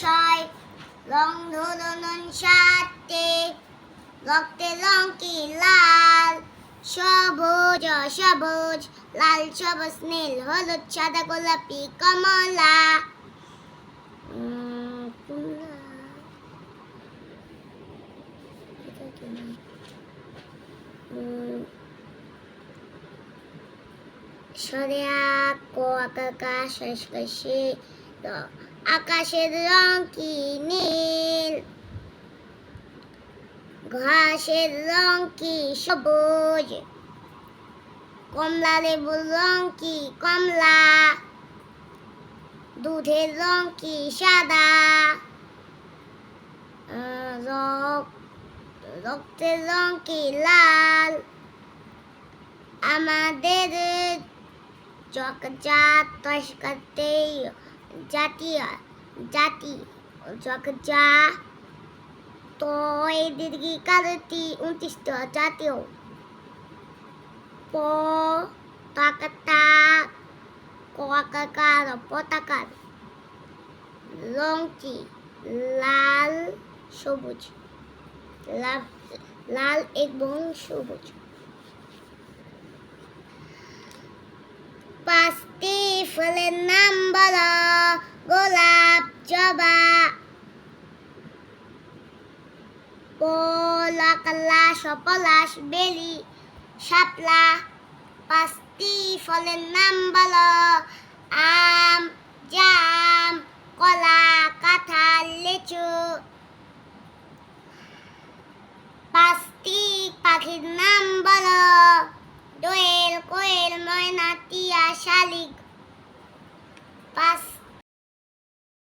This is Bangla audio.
ছয়, রং ধনুন সাতটি, রক্তের রং কি লাল, সবুজ সবুজ, লাল সবুজ নীল হলুদ সাদা গোলাপি কমলা। সরে আকাশ আকাশের রং কি নীল, ঘাসের রং কি সবুজ, কমলা লেবুর রং কি কমলা, দুধের রং কি সাদা, রক্তের রং কি লাল। আমাদের জাতি তয় দীর্ঘি কারতি 29টা জাতীয় পতাকার রং কি লাল সবুজ, লাল এবং সবুজ। 5টি ফুলের নাম বলো। গোলাপ, জবা, পলাশ, পলাশ, বেলি, শাপলা। 5টি ফলের নাম বলো। আম, জাম,